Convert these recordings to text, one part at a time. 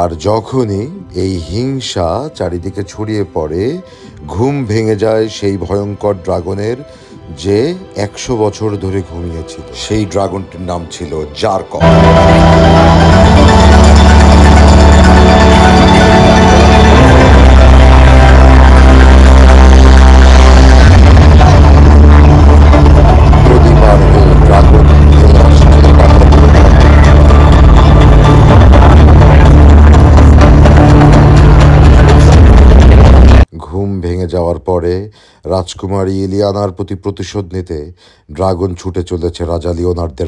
আর যখনই এই হিংসা চারিদিকে ছড়িয়ে পড়ে, ঘুম ভেঙে যায় সেই ভয়ঙ্কর ড্রাগনের, যে 100 বছর ধরে ঘুমিয়েছিল। সেই ড্রাগনটির নাম ছিল জারকক। ঘুম ভেঙে যাওয়ার পরে রাজকুমারী ইলিয়ানার প্রতি প্রতিশোধ নিতে ড্রাগন ছুটে চলেছে রাজা লিওনার্দের।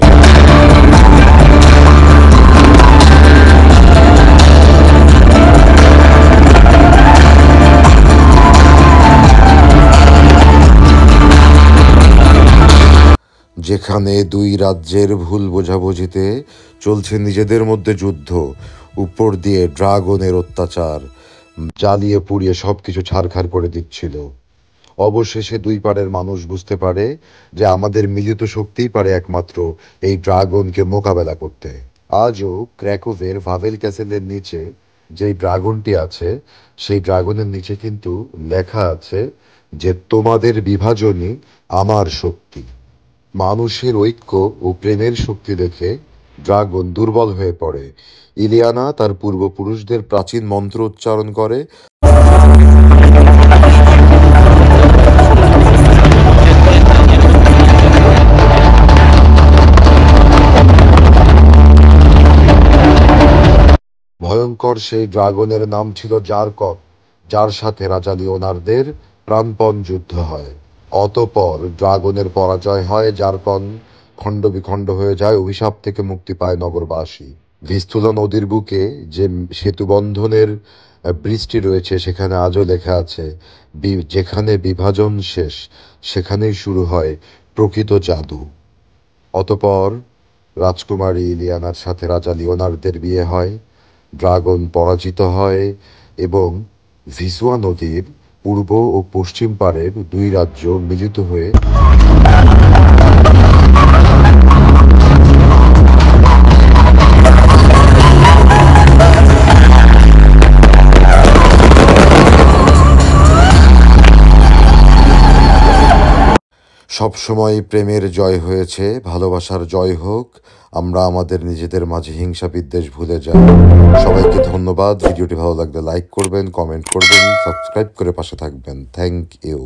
যেখানে দুই রাজ্যের ভুল বোঝাবুঝিতে চলছে নিজেদের মধ্যে যুদ্ধ, উপর দিয়ে ড্রাগনের অত্যাচার জ্বালিয়ে পুড়িয়ে সবকিছু ছারখার করে দিচ্ছিল। অবশেষে দুই পাড়ের মানুষ বুঝতে পারে যে আমাদের মিলিত শক্তিই পারে একমাত্র এই ড্রাগনকে মোকাবেলা করতে। আজও ক্র্যাকোভের ভাভেল ক্যাসেলের নিচে যেই ড্রাগনটি আছে, সেই ড্রাগনের নিচে কিন্তু লেখা আছে যে তোমাদের বিভাজনই আমার শক্তি। মানুষের ঐক্য ও প্রেমের শক্তি দেখে ড্রাগন দুর্বল হয়ে পড়ে। ইলিয়ানা তার পূর্বপুরুষদের প্রাচীন মন্ত্র উচ্চারণ করে। ভয়ঙ্কর সেই ড্রাগনের নাম ছিল জারকক, যার সাথে রাজা লিওনার্দের প্রাণপণ যুদ্ধ হয়। অতঃপর ড্রাগনের পরাজয় হয়, জারকন খণ্ডবিখণ্ড হয়ে যায়, অভিশাপ থেকে মুক্তি পায় নগরবাসী। ভিস্তুলা নদীর বুকে যে সেতুবন্ধনের ব্রিজটি রয়েছে, সেখানে আজও লেখা আছে, যেখানে বিভাজন শেষ সেখানেই শুরু হয় প্রকৃত জাদু। অতঃপর রাজকুমারী ইলিয়ানার সাথে রাজা লিওনার্দের বিয়ে হয়, ড্রাগন পরাজিত হয় এবং ভিসুয়া নদীর পূর্ব ও পশ্চিম পাড়ের দুই রাজ্য মিলিত হয়ে সবসময় প্রেমের জয় হয়েছে। ভালোবাসার জয় হোক। আমরা আমাদের নিজেদের মাঝে হিংসা বিদ্বেষ ভুলে যাই। সবাইকে ধন্যবাদ। ভিডিওটি ভালো লাগলে লাইক করবেন, কমেন্ট করবেন, সাবস্ক্রাইব করে পাশে থাকবেন। Thank you.